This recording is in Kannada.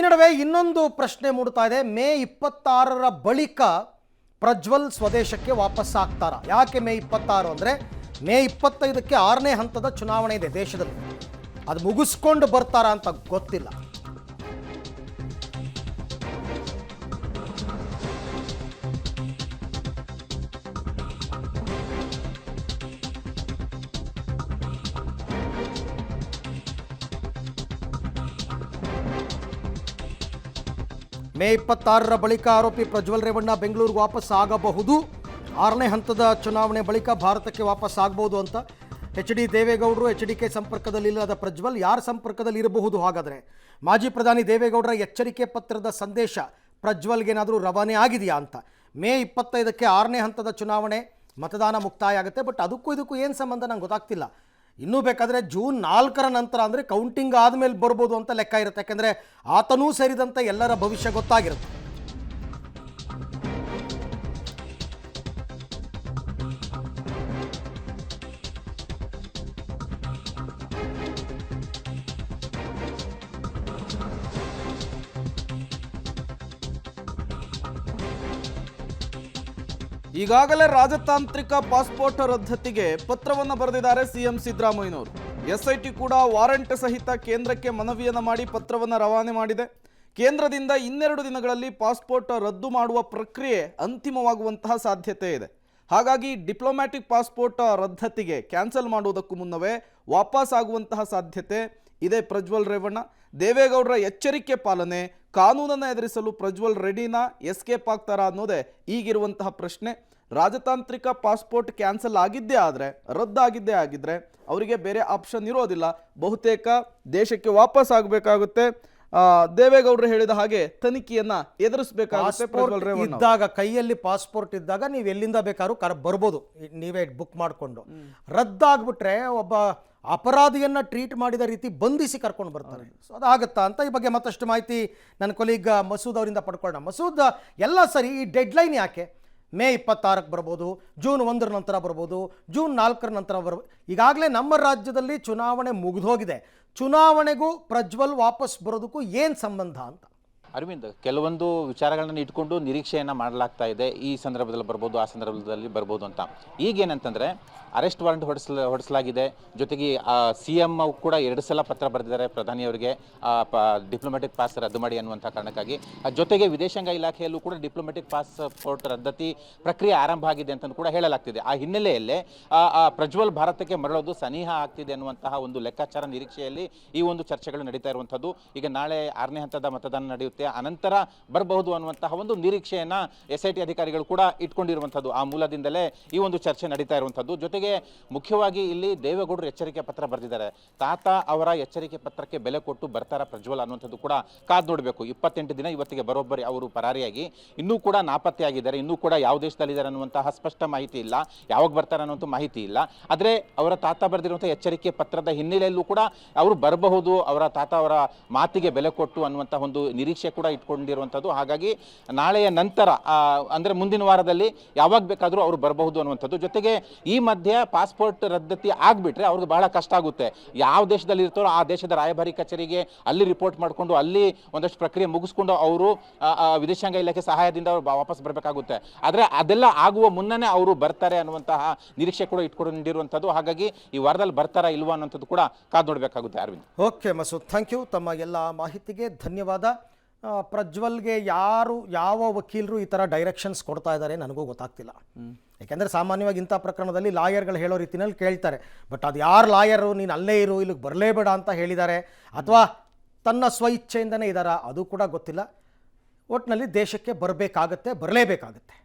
ನಡುವೆ ಇನ್ನೊಂದು ಪ್ರಶ್ನೆ ಮೂಡ್ತಾ ಇದೆ. ಮೇ 26ರ ಬಳಿಕ ಪ್ರಜ್ವಲ್ ಸ್ವದೇಶಕ್ಕೆ ವಾಪಸ್ ಆಗ್ತಾರಾ? ಯಾಕೆ ಮೇ 26 ಅಂದರೆ ಮೇ 25ಕ್ಕೆ 6ನೇ ಹಂತದ ಚುನಾವಣೆ ಇದೆ ದೇಶದಲ್ಲಿ. ಅದು ಮುಗಿಸ್ಕೊಂಡು ಬರ್ತಾರಾ ಅಂತ ಗೊತ್ತಿಲ್ಲ. ಮೇ 26ರ ಬಳಿಕ ಆರೋಪಿ ಪ್ರಜ್ವಲ್ ರೇವಣ್ಣ ಬೆಂಗಳೂರಿಗೆ ವಾಪಸ್ ಆಗಬಹುದು. 6ನೇ ಹಂತದ ಚುನಾವಣೆ ಬಳಿಕ ಭಾರತಕ್ಕೆ ವಾಪಸ್ ಆಗಬಹುದು ಅಂತ ಎಚ್ ಡಿ ದೇವೇಗೌಡರು HDK ಸಂಪರ್ಕದಲ್ಲಿಲ್ಲದ ಪ್ರಜ್ವಲ್ ಯಾರ ಸಂಪರ್ಕದಲ್ಲಿ ಇರಬಹುದು? ಹಾಗಾದರೆ ಮಾಜಿ ಪ್ರಧಾನಿ ದೇವೇಗೌಡರ ಎಚ್ಚರಿಕೆ ಪತ್ರದ ಸಂದೇಶ ಪ್ರಜ್ವಲ್ಗೇನಾದರೂ ರವಾನೆ ಆಗಿದೆಯಾ ಅಂತ. ಮೇ 25ಕ್ಕೆ 6ನೇ ಹಂತದ ಚುನಾವಣೆ ಮತದಾನ ಮುಕ್ತಾಯ ಆಗುತ್ತೆ. ಬಟ್ ಅದಕ್ಕೂ ಇದಕ್ಕೂ ಏನು ಸಂಬಂಧ ನಂಗೆ ಗೊತ್ತಾಗ್ತಿಲ್ಲ. ಇನ್ನೂ ಬೇಕಾದರೆ ಜೂನ್ 4ರ ನಂತರ ಅಂದರೆ ಕೌಂಟಿಂಗ್ ಆದಮೇಲೆ ಬರ್ಬೋದು ಅಂತ ಲೆಕ್ಕ ಇರುತ್ತೆ. ಯಾಕೆಂದರೆ ಆತನೂ ಸೇರಿದಂತೆ ಎಲ್ಲರ ಭವಿಷ್ಯ ಗೊತ್ತಾಗಿರುತ್ತೆ. ಈಗಾಗಲೇ ರಾಜತಾಂತ್ರಿಕ ಪಾಸ್ಪೋರ್ಟ್ ರದ್ದತಿಗೆ ಪತ್ರವನ್ನು ಬರೆದಿದ್ದಾರೆ ಸಿಎಂ ಸಿದ್ದರಾಮಯ್ಯನವರು. SIT ಕೂಡ ವಾರಂಟ್ ಸಹಿತ ಕೇಂದ್ರಕ್ಕೆ ಮನವಿಯನ್ನು ಮಾಡಿ ಪತ್ರವನ್ನು ರವಾನೆ ಮಾಡಿದೆ. ಕೇಂದ್ರದಿಂದ 2 ದಿನಗಳಲ್ಲಿ ಪಾಸ್ಪೋರ್ಟ್ ರದ್ದು ಮಾಡುವ ಪ್ರಕ್ರಿಯೆ ಅಂತಿಮವಾಗುವಂತಹ ಸಾಧ್ಯತೆ ಇದೆ. ಹಾಗಾಗಿ ಡಿಪ್ಲೊಮ್ಯಾಟಿಕ್ ಪಾಸ್ಪೋರ್ಟ್ ರದ್ದತಿಗೆ ಕ್ಯಾನ್ಸಲ್ ಮಾಡುವುದಕ್ಕೂ ಮುನ್ನವೇ ವಾಪಸ್ ಆಗುವಂತಹ ಸಾಧ್ಯತೆ ಇದೆ. ಪ್ರಜ್ವಲ್ ರೇವಣ್ಣ ದೇವೇಗೌಡರ ಎಚ್ಚರಿಕೆ ಪಾಲನೆ, ಕಾನೂನನ್ನು ಎದುರಿಸಲು ಪ್ರಜ್ವಲ್ ರೆಡಿನಾ, ಎಸ್ಕೇಪ್ ಆಗ್ತಾರಾ ಅನ್ನೋದೇ ಈಗಿರುವಂತಹ ಪ್ರಶ್ನೆ. ರಾಜತಾಂತ್ರಿಕ ಪಾಸ್ಪೋರ್ಟ್ ಕ್ಯಾನ್ಸಲ್ ಆಗಿದ್ದೇ ಆದರೆ, ರದ್ದಾಗಿದ್ದೇ ಆಗಿದ್ರೆ ಅವರಿಗೆ ಬೇರೆ ಆಪ್ಷನ್ ಇರೋದಿಲ್ಲ. ಬಹುತೇಕ ದೇಶಕ್ಕೆ ವಾಪಸ್ ಆಗಬೇಕಾಗುತ್ತೆ. ದೇವೇಗೌಡರು ಹೇಳಿದ ಹಾಗೆ ತನಿಖೆಯನ್ನ ಎದುರಿಸಬೇಕಾಗುತ್ತೆ. ಪ್ರಜ್ವಲ್ ರೇವಣ್ಣ ಇದ್ದಾಗ ಕೈಯಲ್ಲಿ ಪಾಸ್ಪೋರ್ಟ್ ಇದ್ದಾಗ ನೀವು ಎಲ್ಲಿಂದ ಬೇಕಾದ್ರೂ ಬರ್ಬೋದು, ನೀವೇ ಬುಕ್ ಮಾಡಿಕೊಂಡು. ರದ್ದಾಗ್ಬಿಟ್ರೆ ಒಬ್ಬ ಅಪರಾಧಿಯನ್ನ ಟ್ರೀಟ್ ಮಾಡಿದ ರೀತಿ ಬಂಧಿಸಿ ಕರ್ಕೊಂಡು ಬರ್ತಾರೆ. ಸೊ ಅದಾಗತ್ತಾ ಅಂತ ಈ ಬಗ್ಗೆ ಮತ್ತಷ್ಟು ಮಾಹಿತಿ ನನ್ನ ಕೊಲೀಗ್ ಮಸೂದ್ ಅವರಿಂದ ಪಡ್ಕೊಳ್ಳೋಣ. ಮಸೂದ್, ಎಲ್ಲ ಸರಿ, ಈ ಡೆಡ್ಲೈನ್ ಯಾಕೆ ಮೇ 26ಕ್ಕೆ ಬರ್ಬೋದು, ಜೂನ್ 1ರ ನಂತರ ಬರ್ಬೋದು, ಜೂನ್ 4ರ ನಂತರ ಬರ್ಬೋದು? ಈಗಾಗಲೇ ನಮ್ಮ ರಾಜ್ಯದಲ್ಲಿ ಚುನಾವಣೆ ಮುಗಿದೋಗಿದೆ. ಚುನಾವಣೆಗೂ ಪ್ರಜ್ವಲ್ ವಾಪಸ್ ಬರೋದಕ್ಕೂ ಏನು ಸಂಬಂಧ ಅಂತ? ಅರವಿಂದ್, ಕೆಲವೊಂದು ವಿಚಾರಗಳನ್ನ ಇಟ್ಕೊಂಡು ನಿರೀಕ್ಷೆಯನ್ನು ಮಾಡಲಾಗ್ತಾ ಇದೆ. ಈ ಸಂದರ್ಭದಲ್ಲಿ ಬರ್ಬೋದು, ಆ ಸಂದರ್ಭದಲ್ಲಿ ಬರ್ಬೋದು ಅಂತ. ಈಗೇನಂತಂದರೆ ಅರೆಸ್ಟ್ ವಾರೆಂಟ್ ಹೊಡಿಸಲಾಗಿದೆ. ಜೊತೆಗೆ CM ಕೂಡ 2 ಸಲ ಪತ್ರ ಬರೆದಿದ್ದಾರೆ ಪ್ರಧಾನಿಯವರಿಗೆ ಡಿಪ್ಲೊಮ್ಯಾಟಿಕ್ ಪಾಸ್ ರದ್ದು ಮಾಡಿ ಅನ್ನುವಂಥ ಕಾರಣಕ್ಕಾಗಿ. ಜೊತೆಗೆ ವಿದೇಶಾಂಗ ಇಲಾಖೆಯಲ್ಲೂ ಕೂಡ ಡಿಪ್ಲೊಮ್ಯಾಟಿಕ್ ಪಾಸ್ಪೋರ್ಟ್ ರದ್ದತಿ ಪ್ರಕ್ರಿಯೆ ಆರಂಭ ಆಗಿದೆ ಅಂತ ಕೂಡ ಹೇಳಲಾಗ್ತಿದೆ. ಆ ಹಿನ್ನೆಲೆಯಲ್ಲೇ ಪ್ರಜ್ವಲ್ ಭಾರತಕ್ಕೆ ಮರಳೋದು ಸನಿಹ ಆಗ್ತಿದೆ ಅನ್ನುವಂತಹ ಒಂದು ಲೆಕ್ಕಾಚಾರ ನಿರೀಕ್ಷೆಯಲ್ಲಿ ಈ ಒಂದು ಚರ್ಚೆಗಳು ನಡೀತಾ ಇರುವಂಥದ್ದು. ಈಗ ನಾಳೆ 6ನೇ ಹಂತದ ಮತದಾನ ನಡೆಯುತ್ತೆ, ಅನಂತರ ಬರಬಹುದು ಅನ್ನುವಂತಹ ಒಂದು ನಿರೀಕ್ಷೆಯನ್ನ SIT ಅಧಿಕಾರಿಗಳು ಕೂಡ ಇಟ್ಕೊಂಡಿರುವಂಥದ್ದು. ಆ ಮೂಲದಿಂದಲೇ ಈ ಒಂದು ಚರ್ಚೆ ನಡೀತಾ ಇರುವಂಥದ್ದು. ಜೊತೆಗೆ ಮುಖ್ಯವಾಗಿ ಇಲ್ಲಿ ದೇವೇಗೌಡರು ಎಚ್ಚರಿಕೆ ಪತ್ರ ಬರೆದಿದ್ದಾರೆ. ತಾತ ಅವರ ಎಚ್ಚರಿಕೆ ಪತ್ರಕ್ಕೆ ಬೆಲೆ ಕೊಟ್ಟು ಬರ್ತಾರ ಪ್ರಜ್ವಲ್ ಅನ್ನುವಂಥದ್ದು ಕೂಡ ಕಾದು ನೋಡಬೇಕು. 28 ದಿನ ಇವತ್ತಿಗೆ ಬರೋಬ್ಬರಿ ಅವರು ಪರಾರಿಯಾಗಿ ಇನ್ನೂ ಕೂಡ ನಾಪತ್ತೆಯಾಗಿದ್ದಾರೆ. ಇನ್ನೂ ಕೂಡ ಯಾವ ದೇಶದಲ್ಲಿದ್ದಾರೆ ಅನ್ನುವಂತಹ ಸ್ಪಷ್ಟ ಮಾಹಿತಿ ಇಲ್ಲ, ಯಾವಾಗ ಬರ್ತಾರೆ ಅನ್ನುವಂಥ ಮಾಹಿತಿ ಇಲ್ಲ. ಆದರೆ ಅವರ ತಾತ ಬರೆದಿರುವಂಥ ಎಚ್ಚರಿಕೆ ಪತ್ರದ ಹಿನ್ನೆಲೆಯಲ್ಲೂ ಕೂಡ ಅವರು ಬರಬಹುದು, ಅವರ ತಾತ ಅವರ ಮಾತಿಗೆ ಬೆಲೆ ಕೊಟ್ಟು ಅನ್ನುವಂಥ ಒಂದು ನಿರೀಕ್ಷೆ ಕೂಡ ಇಟ್ಕೊಂಡಿರುವಂಥದ್ದು. ಹಾಗಾಗಿ ನಾಳೆಯ ನಂತರ ಅಂದರೆ ಮುಂದಿನ ವಾರದಲ್ಲಿ ಯಾವಾಗ ಬೇಕಾದರೂ ಅವರು ಬರಬಹುದು ಅನ್ನುವಂಥದ್ದು. ಜೊತೆಗೆ ಈ ಮಧ್ಯೆ ಪಾಸ್ಪೋರ್ಟ್ ರದ್ದತಿ ಆಗಿಬಿಟ್ರೆ ಅವ್ರಿಗೆ ಬಹಳ ಕಷ್ಟ ಆಗುತ್ತೆ. ಯಾವ ದೇಶದಲ್ಲಿ ಇರ್ತಾರೋ ಆ ದೇಶದ ರಾಯಭಾರಿ ಕಚೇರಿಗೆ ಅಲ್ಲಿ ರಿಪೋರ್ಟ್ ಮಾಡಿಕೊಂಡು ಅಲ್ಲಿ ಒಂದಷ್ಟು ಪ್ರಕ್ರಿಯೆ ಮುಗಿಸ್ಕೊಂಡು ಅವರು ವಿದೇಶಾಂಗ ಇಲಾಖೆ ಸಹಾಯದಿಂದ ಅವರು ವಾಪಸ್ ಬರಬೇಕಾಗುತ್ತೆ. ಆದರೆ ಅದೆಲ್ಲ ಆಗುವ ಮುನ್ನನೇ ಅವರು ಬರ್ತಾರೆ ಅನ್ನುವಂತಹ ನಿರೀಕ್ಷೆ ಕೂಡ ಇಟ್ಕೊಂಡಿರುವಂಥದ್ದು. ಹಾಗಾಗಿ ಈ ವಾರದಲ್ಲಿ ಬರ್ತಾರಾ ಇಲ್ವಾ ಅನ್ನೋಂಥದ್ದು ಕೂಡ ಕಾದು ನೋಡಬೇಕಾಗುತ್ತೆ. Arvind, okay Masood, thank you. ತಮ್ಮ ಎಲ್ಲ ಮಾಹಿತಿಗೆ ಧನ್ಯವಾದ. ಪ್ರಜ್ವಲ್ಗೆ ಯಾವ ವಕೀಲರು ಈ ಥರ ಡೈರೆಕ್ಷನ್ಸ್ ಕೊಡ್ತಾ ಇದ್ದಾರೆ ನನಗೂ ಗೊತ್ತಾಗ್ತಿಲ್ಲ. ಯಾಕೆಂದರೆ ಸಾಮಾನ್ಯವಾಗಿ ಇಂಥ ಪ್ರಕರಣದಲ್ಲಿ ಲಾಯರ್ಗಳು ಹೇಳೋ ರೀತಿಯಲ್ಲಿ ಕೇಳ್ತಾರೆ. ಬಟ್ ಅದು ಯಾರು ಲಾಯರು, ನೀನು ಅಲ್ಲೇ ಇರು, ಇಲ್ಲಿಗೆ ಬರಲೇಬೇಡ ಅಂತ ಹೇಳಿದ್ದಾರೆ, ಅಥವಾ ತನ್ನ ಸ್ವಇಚ್ಛೆಯಿಂದನೇ ಇದ್ದಾರಾ ಅದು ಕೂಡ ಗೊತ್ತಿಲ್ಲ. ಒಟ್ಟಿನಲ್ಲಿ ದೇಶಕ್ಕೆ ಬರಲೇಬೇಕಾಗತ್ತೆ.